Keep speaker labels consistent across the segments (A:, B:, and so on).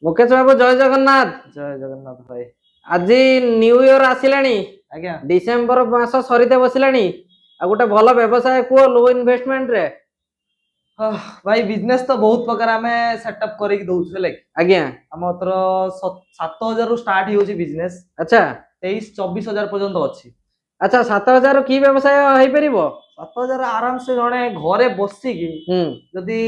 A: मुकेश बाबू जय जगन्नाथ।
B: जय जगन्नाथ भाई।
A: आज न्यू इयर आसिलानी
B: आज्ञा
A: डिसेम्बर मास सरीते बसिलानी आ गोटे भल व्यवसाय कुह लो इन्वेस्टमेंट रे।
B: भाई बिजनेस तो बहुत प्रकार आमे सेटअप करिक दउछु हेले
A: आज्ञा
B: हमर 7000 रु स्टार्ट होउची बिजनेस।
A: अच्छा
B: 23-24 हजार पर्यंत अछि।
A: अच्छा 7000 की व्यवसाय होई परिबो?
B: 7000 आराम से जणे घरे बसी की जदी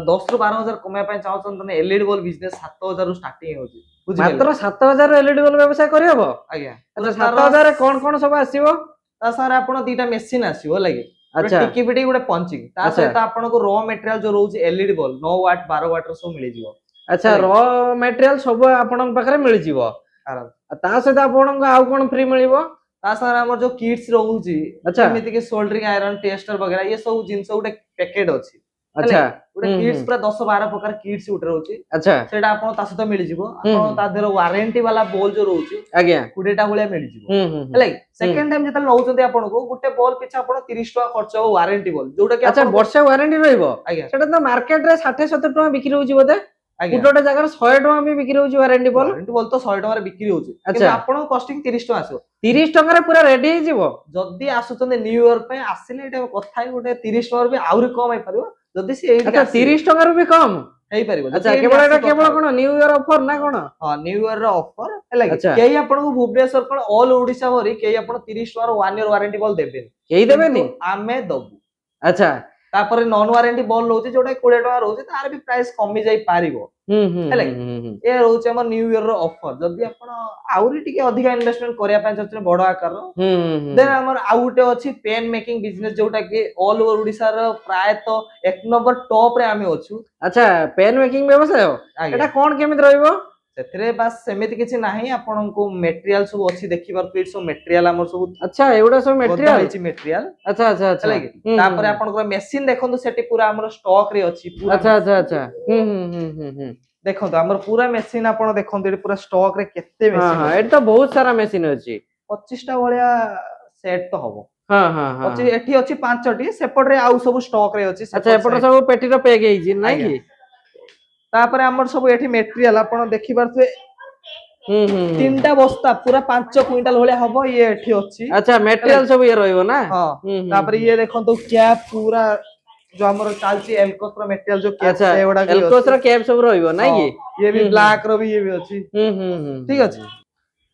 B: 10 रु 12 हजार कमाय पय चाहछन तने एलईडी बल्ब बिजनेस 7000 रु स्टार्टिंग होउची।
A: मात्र 7000 एलईडी बल्ब व्यवसाय करि हबो?
B: आज्ञा
A: अच्छा 7000 कोन कोन सब आसीबो?
B: ता सर आपण दीटा मशीन आसीबो लागि
A: अच्छा
B: टिकी पिटी गुटे पंचिंग ता सहित आपण को रॉ मटेरियल जो रहउची एलईडी बल्ब 9 वाट 12 वाट रो सब मिली जिवो।
A: अच्छा रॉ मटेरियल सब आपन पाखरे मिली जिवो
B: आराम
A: ता सहित आपन को आउ कोन फ्री मिलिबो?
B: ता सर हमर जो किट्स रहउची
A: अच्छा
B: जेमिति के सोल्डरिंग आयरन टेस्टर वगैरह ये सब जिंस गुटे पैकेट अछि।
A: अच्छा
B: गुटे किट्स पूरा 10-12 प्रकार किट्स गुटे रहउची।
A: अच्छा
B: सेटा आपण ता सहित मिली जिवो। आपण ता देर वारंटी वाला बॉल जो रहउची
A: आज्ञा
B: 20 टा भलिया मिली जिवो। हेले सेकंड टाइम जतल नउचंती आपण को गुटे बॉल पिछा आपण 30 टका खर्च हो वारंटी बॉल जोटा कि
A: अच्छा वर्षे वारंटी रहइबो?
B: आज्ञा
A: सेटा तो मार्केट रे 60-70 टका बिक्री होउची बोधे?
B: आज्ञा
A: गुटे जगह 100 टका भी बिक्री होउची वारंटी बॉल।
B: वारंटी बॉल तो 100 टका रे बिक्री होउची किंतु
A: अच्छा
B: आपण कॉस्टिंग 30 टका आसो।
A: 30 टका रे पूरा रेडी हे जिवो?
B: जदी आसुचंदे न्यू इयर पे आसिले एटा कथा गुटे 30 टका भी आउरी कम आइ परबो जदी से एठी
A: अच्छा 30 टका रो भी कम
B: हेई परबो।
A: अच्छा केवल एटा केवल कोन न्यू इयर ऑफर ना कोन?
B: हां न्यू इयर रो ऑफर हेला
A: अच्छा
B: केही आपण को भुवनेश्वर कोन ऑल ओडिसा भरी केही आपण 30 टका रो 1 इयर वारंटी बॉल देबे
A: केही देबेनी
B: आमे दबु।
A: अच्छा
B: तापर नॉन वारंटी बॉल रहउची जोटा 20 टका रहउची तार भी प्राइस कमी जाई पारिबो हेला ए रहउची हमर न्यू इयर रो ऑफर। जदी आपण आउरी टिके अधिका इन्वेस्टमेंट करिया पय चचने बड़ आकार रो देन हमर आउटे अछि पेन मेकिंग बिजनेस जोटा कि ऑल ओवर ओडिसा रो प्राय तो एक नंबर टॉप रे आमे अछु।
A: अच्छा पेन मेकिंग व्यवसाय एटा कोन केमित रहइबो?
B: सेतरे बास सेमिति किछि नाही आपण को मटेरियल सब अछि देखि बार फिर सब मटेरियल हमर सब
A: अच्छा एउडा सब मटेरियल
B: अछि मटेरियल।
A: अच्छा अच्छा अच्छा
B: तापर आपण को मशीन देखंतु सेठी पूरा हमर स्टॉक रे अछि पूरा।
A: अच्छा अच्छा अच्छा
B: देखंतु हमर पूरा मशीन आपण देखंतु एठी पूरा स्टॉक रे केते मशीन।
A: हां एठी तो बहुत सारा मशीन अछि
B: 25 टा भलिया सेट तो हबो।
A: हां हां हां
B: 25 एठी अछि 5 टी सेपट रे आउ सब स्टॉक रे अछि।
A: अच्छा एपट सब पेटी रो पैक हेछि नै कि?
B: तापर हमर सब एठी मटेरियल आपण देखि बारथुए तीनटा बस्ता पूरा 5 क्विंटल भलिया हबो ये एठी अछि।
A: अच्छा मटेरियल सब ये रहइबो ना?
B: हां तापर ये देखंतु कैप पूरा जो हमर चालची एल्कोस रो मटेरियल जो कैप से एवडा की
A: एल्कोस रो कैप सब रहइबो नै कि?
B: ये भी ब्लैक रो भी ये भी अछि। ठीक अछि।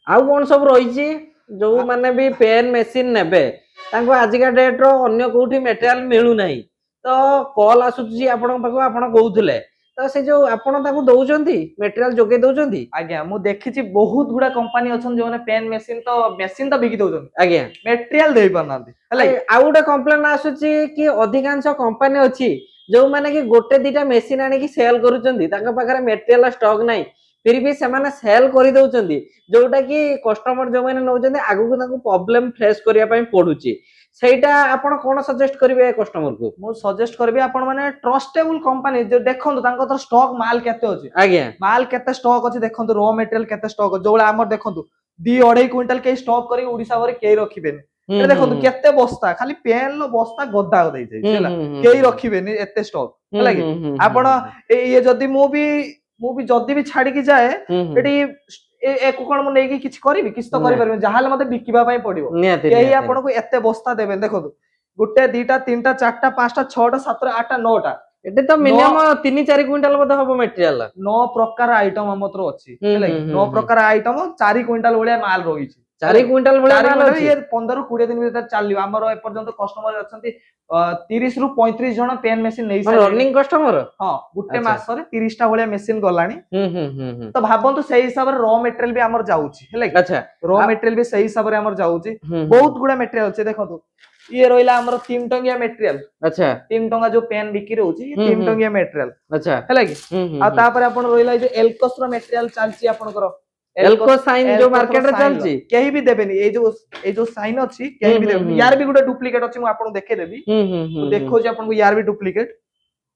A: आउ कोन सब रहिछि जो माने भी पेन मशीन नेबे तांको आजिका डेट रो अन्य कोठी मटेरियल मिलु नाही तो कॉल आसुछि आपन पाखो आपन कहउथिले तो से जो आपन ताको दउचंती मटेरियल जोगे दउचंती?
B: आज्ञा मु देखिछि बहुत गुडा कंपनी अछन जो माने पेन मशीन तो बिकि दउचन
A: आज्ञा
B: मटेरियल देइ परनांती हेला।
A: आउ गोटे कंप्लेन आसुछि कि अधिकांश कंपनी अछि जो माने कि गोटे दिटा मशीन आनी कि सेल करूचंती तांका पाखरे मटेरियल स्टॉक नाही फिर भी से माने सेल करि दउचंती जोटा कि कस्टमर जो माने नउचंती आगु को तांको प्रॉब्लम फेस करिया पय पडुछि सेटा आपण कोन सजेस्ट करिवे कस्टमर को?
B: मु सजेस्ट करबी आपण माने ट्रस्टेबल कंपनी जो देखंतु तांको तो स्टॉक माल केते अछि।
A: आज्ञा
B: माल केते स्टॉक अछि देखंतु रॉ मटेरियल केते स्टॉक जोला हमर देखंतु 2-2.5 क्विंटल के स्टॉक करी ओडिसा भर के रखिबेनी ए देखंतु केते बस्ता खाली पेन लो बस्ता गद्दा देइ छै हैला केही रखिबेनी एते स्टॉक हैला कि आपण ये जदी मु भी जदी भी छाडी की जाए एटी एक कोन मु नेकी किछ करबी किछ तो करि परबे जहाले मते बिकिबा पय पडिबो केही आपण को एते बस्ता देबे देखंतु गुटे दीटा तीनटा चारटा पांचटा छटा सातटा आठटा नौटा
A: एटे तो मिनिमम 3-4 क्विंटल बद हबो मटेरियल
B: 9 प्रकार आइटम हमतरो अछि हेला 9 प्रकार आइटम 4 क्विंटल भलिया माल रही छै।
A: 4 क्विंटल भलिया माल अछि
B: ये 15-20 दिन भीतर चालियो हमर ए पर्यंत कस्टमर अछंती 30 रु 35 जण पेन मशीन नै छै
A: रनिंग कस्टमर। हां
B: गुटे मास रे 30 टा भलिया मशीन गलानी तो भाबंतु सेही हिसाब रे रॉ मटेरियल भी हमर जाउछि हेला। अच्छा रॉ मटेरियल भी सेही हिसाब रे हमर जाउछि बहुत गुडा मटेरियल छै देखंतु ये रोइला हमर 3 टंगिया मटेरियल। अच्छा 3 टंगा जो पेन बिक्री होउची ये 3 टंगिया मटेरियल। अच्छा हेला कि आ तापर आपण रोइला जे एल्कोस रो मटेरियल चालची आपनकर एल्कोस साइन जो मार्केट रे चालची केही भी देबेनी ए जो साइन अछि केही भी देबेनी यार भी गुटे डुप्लीकेट अछि मु आपन देखे देबी मु देखो जे आपन को यार भी डुप्लीकेट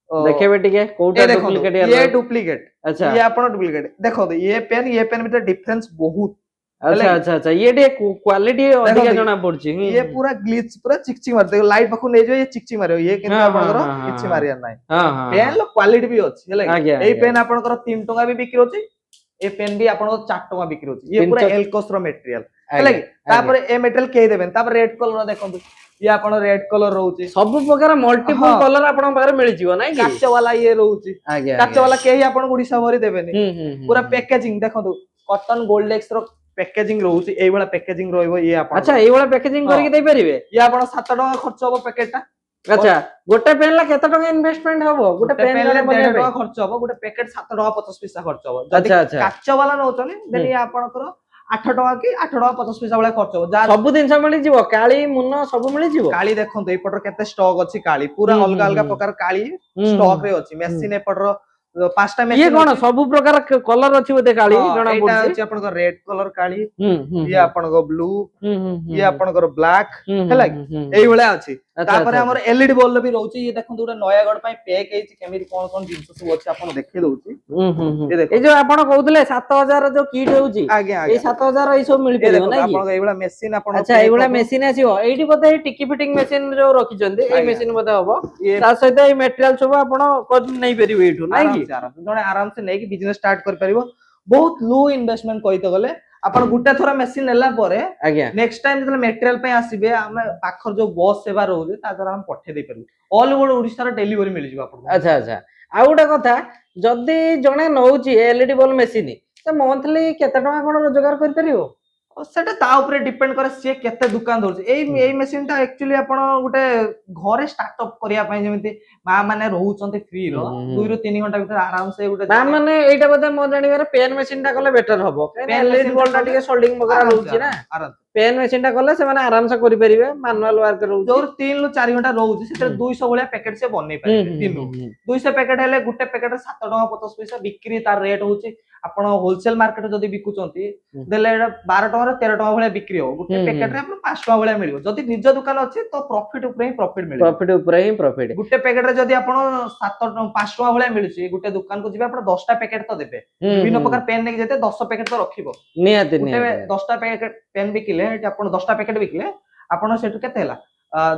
A: देखेबे टिके कोटा डुप्लीकेट
B: ये डुप्लीकेट अच्छा ये आपन डुप्लीकेट देखो ये पेन भीतर डिफरेंस बहुत
A: अच्छा अच्छा अच्छा ये क्वालिटी अधिक जना पड़ची
B: ये पूरा ग्लिच पूरा चिकचिक मार देखो लाइट पाखु नै जो ये चिकचिक मारियो ये किंतु आपनकर किछि मारिया नै पेन लो क्वालिटी भी अछि हेला ए पेन आपनकर 3 टका भी बिक्री होछि ए पेन भी आपनकर 4 टका बिक्री होछि ये पूरा एल्कोस रो मटेरियल हेला तापर ए मटेरियल के देबेन तापर रेड कलर देखंतु ये आपण रेड कलर रहउछि
A: सब प्रकार मल्टीपल कलर आपण पाखरे मिल जिवो नै कि
B: काच वाला ये रहउछि काच वाला केही आपण गुडीसा भरी देबेनी पूरा पैकेजिंग देखंतु कॉटन गोल्डेक्स रो पैकेजिंग रहउछि एई वाला पैकेजिंग रहइबो ये आपण
A: अच्छा एई वाला पैकेजिंग करके दे परिबे
B: ये आपण 7 टका खर्च होबो पैकेटटा
A: अच्छा गोटे पेन ला केते टका इन्वेस्टमेंट हबो गोटे पेन ला
B: 1.5 टका खर्च होबो गोटे पैकेट 7 टका 50 पैसा खर्च होबो
A: अच्छा अच्छा
B: काच वाला नउचनी देन ये आपणकर 8 टका की 8 टका 50 पैसा वाला खर्च होबो
A: सब दिन मिल जिवो काली मुन्नो सब मिल जिवो
B: काली देखंतु ए पटर केते स्टॉक अछि काली पूरा अलग अलग प्रकार काली स्टॉक रे अछि मेसिन ए पटर पांचटा मेसिन
A: ये कोन सब प्रकार कलर अछि बोते काली जणा
B: पड़छि एटा अछि आपन को रेड कलर काली ये आपन को ब्लू ये आपन को ब्लैक हैला एई भले अछि तापर हमर एलईडी बल्ब भी रहउछि ये देखंतु उडा नयागढ़ पय पैक हेछि केमिति कोन कोन जिंस सब अछि आपन देखि दउछि
A: ये देखो ए जो आपन कहउतले 7000 जो किट होउछि ए 7000 ए सब मिल परियो नै कि
B: आपन एई भला मेसिन आपन
A: अच्छा एई भला मेसिन आसीओ एइडी बोते टिकी फिटिंग मेसिन जो रखि जंदे ए मेसिन बोते हबो ता सहित ए मटेरियल सब आपन कर नै परिबो एठु नै कि
B: जने आराम से नै कि बिजनेस स्टार्ट कर परिबो बहुत लो इन्वेस्टमेंट कहितो गले आपण गुटा थोरा मेसिन नेला परे नेक्स्ट टाइम जतले मटेरियल पे आसीबे हम पाखर जो बस सेवा रहउजे ता द्वारा हम पठे दे परिबो ऑल ओवर ओडिसा रा डिलीवरी मिल जिवो आपण
A: अच्छा अच्छा आ उडा कथा जदी जणे नउची एलईडी बल्ब मेसिन त मंथली केते टका कोन रोजगार कर परिबो
B: सेटा ता ऊपर डिपेंड करे से केते दुकान धरछ एई मेसिन ता एक्चुअली आपण गुटे घरे स्टार्टअप करिया पय जेमिति मा माने रहउचंती फ्री रो 2 रो 3 घंटा भीतर आराम से गुटे
A: मा माने एटा बदे म जानिबारे पेन मेसिन टा कले बेटर हबो एलईडी बल्ब टा टिके सोल्डिंग वगैरह रहउची ना पेन मेसिन टा कले से माने आराम से करि परिबे मैनुअल वर्क रहउची
B: जो 3 लो 4 घंटा रहउची सेते 200 भलिया पैकेट से बनै परिबे 3 200 पैकेट हेले गुटे पैकेट 7 टका 50 पैसा बिक्री तार रेट होउची आपण होलसेल मार्केट जदी बिकुचंती देले 12 टका 13 टका भलिया बिक्री हो गुटे पैकेट रे आपण 5 टका भलिया मिलियो जदी निज दुकान अछि तो प्रॉफिट ऊपर ही प्रॉफिट मिलियो
A: प्रॉफिट ऊपर ही प्रॉफिट
B: गुटे पैकेट रे जदी आपण 7 5 टका भलिया मिलुची गुटे दुकान को जिबे आपण 10 टा पैकेट तो देबे विभिन्न प्रकार पेन ने जेते 10 पैकेट तो रखिबो
A: नियाते
B: गुटे 10 टा पैकेट पेन बिकिले आपण 10 टा पैकेट बिकिले आपण सेटु केते हला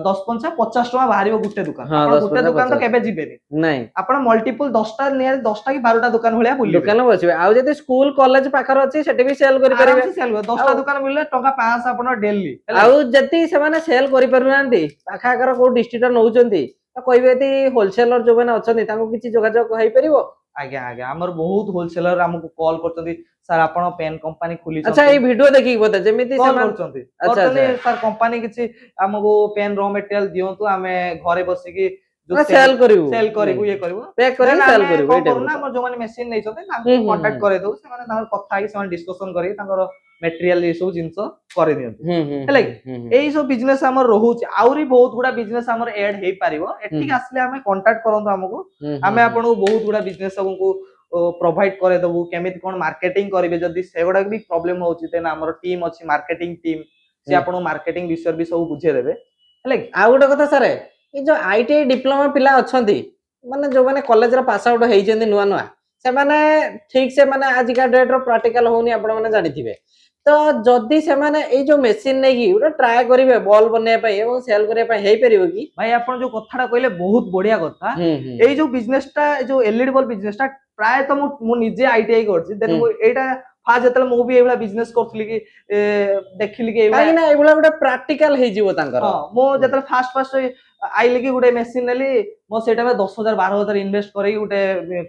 B: 10 50 50 टका बाहरिबो गुटे दुकान आपण गुटे दुकान तो केबे जिबेनी नै आपण मल्टीपल 10 टा नियर 10 टा की 12 टा दुकान भलिया बुलिबे
A: दुकान बसिबे आ जते स्कूल कॉलेज पाखर अछि सेटे भी सेल करि परिबे
B: सेल 10 टा दुकान मिलले टका 500 आपण डेली
A: आ जति से माने सेल करि परनांती पाखाकर को डिस्ट्रिक्ट नउचंती त कहबेती होलसेलर जो माने अछंती ताको किछि जोगाजोग होई परिबो
B: आज्ञा आज्ञा हमर बहुत होलसेलर हमको कॉल करचंती सर आपण पेन कंपनी खुली
A: अच्छा ए वीडियो देखि बता जेमिति से
B: करचंती अच्छा सर कंपनी किछि हमको पेन रॉ मटेरियल दियंतु हमें घरे बसी की
A: जो सेल
B: करिवु ये करिवु
A: पैक करि सेल करिवु
B: एटा ना हमर जो माने मशीन नै छते ताको कांटेक्ट करे दउ से माने तार कथा कि से माने डिस्कशन करी तांगर मटेरियल ये सब जिंस करे दियंतु हेले एई सब बिजनेस हमर रहउची आउरी बहुत गुडा बिजनेस हमर ऐड हेई पारिबो एठी आसले हमें कांटेक्ट करंतु हमको हमें आपन बहुत गुडा बिजनेस हमको प्रोवाइड करे दबु केमिति कोन मार्केटिंग करिवे जदी सेगुडा भी प्रॉब्लम होउची तेन हमर टीम अछि मार्केटिंग टीम से आपन मार्केटिंग विषय भी सब बुझे देबे हेले
A: आ गुडा कथा सर ए जो आईटीआई डिप्लोमा पिला अछंती माने जो माने कॉलेज रा पास आउट हेई जंदी नुवा नुवा से माने ठीक से माने आज का डेट रो प्रैक्टिकल होनी आपण माने जानिथिबे तो जदी से माने ए जो मशीन नै की उडा ट्राई करिवे बॉल बने पय एवं सेल करे पय हेई परिबो की
B: भाई आपण जो कथाडा कहले बहुत बढ़िया कथा ए जो बिजनेसटा जो एलईडी बल्ब बिजनेसटा प्राय तो मु निजे आईटीआई करछि देन मु एटा फाज जतले मु भी एबला बिजनेस करथली कि देखिली कि
A: काई ना एबला गुडा प्रैक्टिकल हेई जीवो तांकर
B: हां मु जतले फास्ट आइले कि गुडे मशीन नेली मो सेटा में 10000 12000 इन्वेस्ट करी गुडे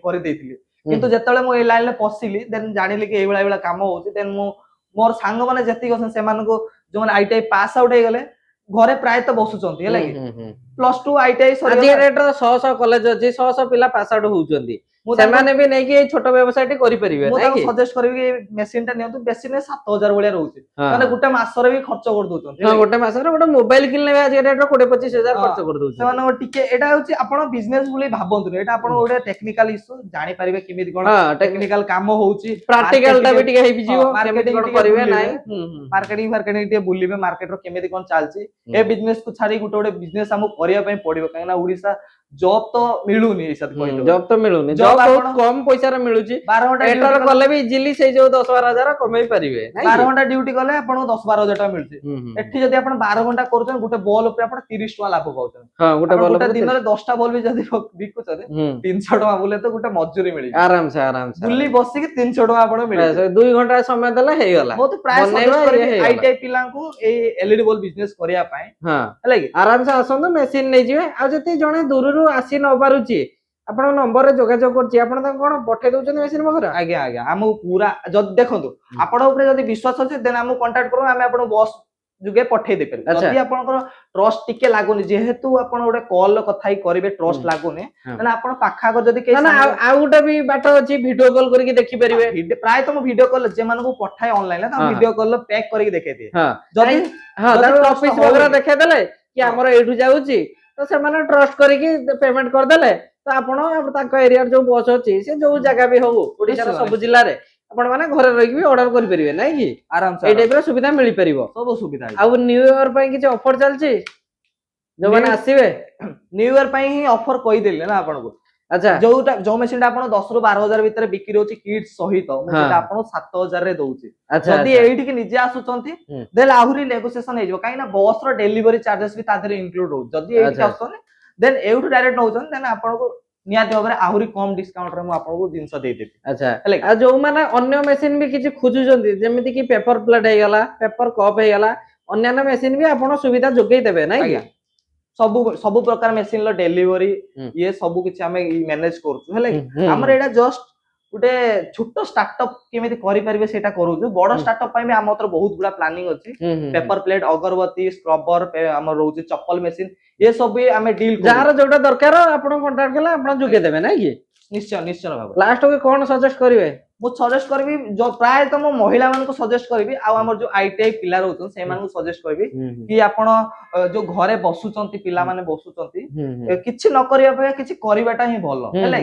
B: करि देथिली किंतु जतले मु ए लाइन ले पसिली देन जानिली कि एबला काम होउची देन मु मोर सांग माने जति गसन से माने को जो माने आईटीआई पास आउट हे गले घरे प्राय तो बसुचंती हेला कि +2 आईटीआई सरी
A: आज रेट 100 कॉलेज अछि 100 पिला पास आउट होउचंती सेमाने भी नै कि छोटो व्यवसाय टे करि परिबे
B: नै कि सजेस्ट करबी कि मशीन टा नियंतु बेसी ने 7000 भलिया रहउची माने गुटे मासर भी खर्च कर दोचंती
A: हां गुटे मासर गुटे मोबाइल किनले आज रेट 20-25 हजार खर्च कर दोचंती
B: सेमाने टिके एटा होची आपण बिजनेस बुली भाबंतु एटा आपण ओडे टेक्निकल इशू जानि परिबे किमिति कोन टेक्निकल काम होउची
A: प्रैक्टिकल टा भी टिके हेइ बिजिवो केमिति कोन करिवे नै
B: मार्केटिंग टिके बुलिबे मार्केट रो केमिति कोन चालची ए बिजनेस को छाडी गुटे बिजनेस हमु करिया पय पडिबो काना ओडिसा जॉब तो मिलूनी ए साथ कोइ
A: जॉब तो मिलुनी
B: Job
A: जॉब बहुत
B: आपण-
A: कम पैसा रे मिलुची
B: 12 घंटा
A: एटर
B: ड्यूटी
A: कले भी इजीली से जो 10-12 हजार कमाई परिवे
B: 12 घंटा ड्यूटी कले आपण 10-12 हजार टका मिलछि एठी जदी आपण 12 घंटा करूछन गुटे बॉल ऊपर आपण 30 टका लाभ पाउछन
A: हां गुटे
B: आपण
A: बॉल
B: गुटे दिन रे 10 टा बॉल भी जदी बिकुछन 300 टका बोले तो गुटे मजूरी मिलि
A: आराम से
B: बुल्ली बसी के 300 टका आपण मिलि
A: 2 घंटा समय देला हे गला
B: बहुत प्राय
A: बनेଇବା
B: सजेस्ट
A: ଇଏ
B: करी
A: ହେଇଗଲା।
B: आईटीआई पिला को ए एलईडी बॉल बिजनेस करिया पाए
A: हां
B: हला कि
A: आराम से आसंदो मेसिन नै जिवे आ जति जणे दूररू आसी न पारुची आपण नंबर रे जोगाजोग करची आपण त कोन पठे दउछन मेसिन बखरा
B: आज्ञा आज्ञा हम पूरा जद देखंतु आपण ऊपर जदी विश्वास अछि देन हम कांटेक्ट करू हम आपण बॉस जुगे पठे दे पर
A: अच्छा।
B: जदी आपनकर ट्रस्ट टिके लागुनी जेहेतु आपण ओडे कॉल कथाई करिवे ट्रस्ट लागुनी तने आपण पाखा को जदी के
A: ना ना आ गुटे भी बाट अछि वीडियो कॉल करके देखि परिवे
B: प्राय तो वीडियो कॉल जे मानको पठाए ऑनलाइन ता
A: हाँ।
B: वीडियो कॉल पैक करके देखे दिए
A: हां
B: जदी
A: हां
B: जदी
A: तार
B: trust
A: ऑफिस
B: होवे-
A: वगैरह देखे देले कि
B: हाँ।
A: हमर एठु जाउची तो से माने ट्रस्ट करके पेमेंट कर देले तो आपण ताको एरिया जो बॉस अछि से जो जगह भी हो ओडिसा रो
B: निश्चय,
A: सब जिल्ला रे आपण माने घरे रहि भी ऑर्डर करि परिवे नै कि
B: आराम
A: ए
B: से
A: टाइप रो सुविधा मिली परिबो
B: सब सुविधा है
A: आ न्यू ईयर पई किछ ऑफर चलची जो माने
B: New-
A: आसीबे
B: न्यू ईयर पई ही ऑफर कहि देले ना आपण को
A: अच्छा
B: जो मेसिन आपण 10 रु 12 हजार भीतर बिक्री होची किट्स सहित
A: हाँ।
B: सेटा आपण 7000 रे दउची
A: अच्छा
B: जदी
A: अच्छा।
B: एठी कि निजे आसुचंती
A: हम्म।
B: देन आहुरी नेगोशिएशन हे जो काई ना बस रो डिलीवरी चार्जेस भी तादरे इंक्लूड हो जदी एठी
A: अच्छा।
B: आसुचन देन एठु डायरेक्ट नउचन देन आपण को नियाती भाबरे आहुरी कम डिस्काउंट रे मु आपण को जिंस दे देबी
A: अच्छा
B: हेले
A: आ जो माने अन्य मेसिन भी किछ खोजुचंती जेमिति कि पेपर प्लेट हे गला पेपर कप हे गला अन्य मेसिन भी आपण सुविधा जोगै देबे नै कि
B: आज्ञा सब सब प्रकार मेसिन लो डिलीवरी
A: हम्म।
B: ये सब किछ हमें मैनेज करछु हेले
A: हम्म।
B: हमर एटा जस्ट गुटे छोटो स्टार्टअप केमिति करि परिबे सेटा करूछु बड़ स्टार्टअप पई हम हमतर बहुत गुडा प्लानिंग अछि पेपर प्लेट अगरबत्ती स्क्रबर हमर रहउछि चप्पल मेसिन ये सब भी हमें डील
A: जार जोटा दरकार आपण कांटेक्ट केला आपण जोगे देबे नै कि
B: निश्चय निश्चय भाव
A: लास्ट के कोन सजेस्ट करिवे
B: मु सजेस्ट करबी जो प्राय तो मो महिला मान को सजेस्ट करबी आ हमर जो आईटीआई पिला रहउछन से मान को सजेस्ट करबी कि आपण जो घरे बसुचंती पिला माने बसुचंती किछि न करिया पे किछि करिवाटा ही भलो हेला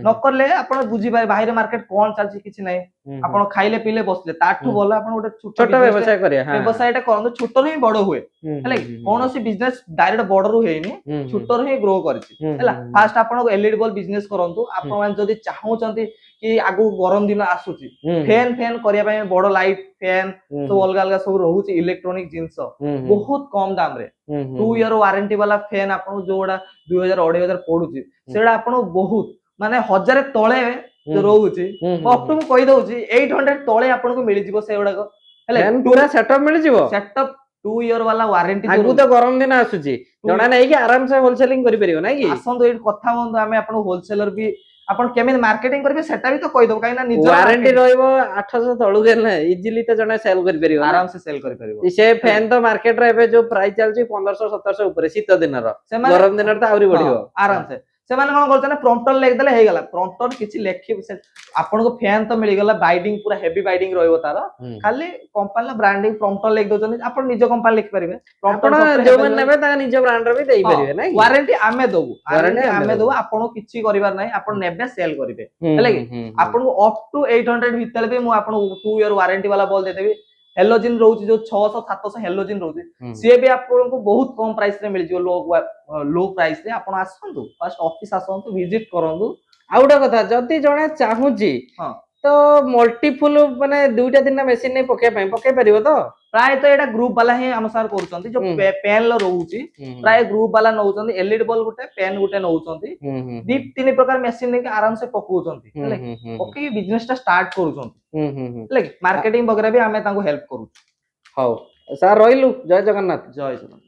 B: न करले आपण बुझी पाए बाहर मार्केट कोन चलछि किछि नै आपण खाइले पीले बसले ताठू भलो आपण ओटे
A: छोटा व्यवसाय करिया हां
B: व्यवसायटा करन छोटो ही बड़ हुए हेला कोनोसी बिजनेस डायरेक्ट बड़रू हेनी छोटो ही ग्रो करछि हेला फास्ट आपण एलईडी बल्ब बिजनेस करंतु आपण मान जदी चाहउचंती कि आगु गरम दिन आसुची फैन फैन करिया पय बड़ लाइट फैन तो अलग अलग सब रहउची इलेक्ट्रॉनिक जिंस बहुत कम दाम रे 2 ईयर वारंटी वाला फैन आपण जोडा 2000 2500 पडुची सेडा आपण बहुत माने 1000 तळे जो रहउची अप टू कहि दउची 800 तळे आपण को मिलि जिवो सेडा को हेले
A: फैन पूरा सेटअप मिल जिवो
B: सेटअप 2 ईयर वाला वारंटी
A: आगु तो गरम दिन आसुची जणा नै कि आराम से होलसेलिंग करि परियो नै कि
B: आसंदो एट कथा बंधु हमें आपण होलसेलर भी आपण केमे मार्केटिंग करबे सेटा भी तो कहि दब काई ना निज
A: वारंटी रहइबो 800 तळु गेल नै इजीली तो जणा सेल करि परियो
B: आराम से सेल करि परिबो
A: से फैन तो मार्केट रे एबे जो प्राइस चलची 1500 1700 ऊपर शीत दिन रो
B: से
A: गरम दिन तो आउरी बढ़ियो
B: आराम से से माने कोन करछन प्रॉम्प्टर लेख देले हे गेला प्रॉम्प्टर किछि लेखि आपण को फैन तो मिल गेला बाइडिंग पूरा हेवी बाइडिंग रहइबो तार खाली कंपनी ब्रांडिंग प्रॉम्प्टर लेख दोछन आपण निज कंपनी लिख परिबे
A: प्रॉम्प्टर जो मन नेबे ता निज ब्रांड रे भी देई परिबे नै
B: वारंटी आमे दबु
A: Warranty
B: वारंटी
A: आमे
B: आमे
A: दबु।
B: दबु आपण किछि करिवार नै आपण नेबे सेल करिवे हेले कि आपण को अप टू 800 भीतर भी मु आपण 2 ईयर वारंटी वाला बॉल दे देबी हेलोजिन रहउची जो 600 700 हेलोजिन रहउची से भी आपण को बहुत कम प्राइस रे मिल जिवो लो प्राइस रे आपण आसंतु फर्स्ट ऑफिस आसंतु विजिट करंतु
A: आ उडा कथा जति जणे चाहूची
B: हां
A: तो मल्टीफुल माने दुईटा तीनटा मेसिन नै पके परिबो तो
B: प्राय तो एटा ग्रुप वाला ही हम सार करछंती जो पेन ल रहउची प्राय ग्रुप वाला नउचंती एलईडी बल्ब गुटे पेन गुटे नउचंती दी तीन प्रकार मेसिन ने आराम से पकोउचंती हेले पके बिजनेस टा स्टार्ट करूचंती हेले मार्केटिंग वगैरह भी हमें तांको हेल्प करू
A: हौ सर रहिलु जय जगन्नाथ
B: जय जगन्नाथ।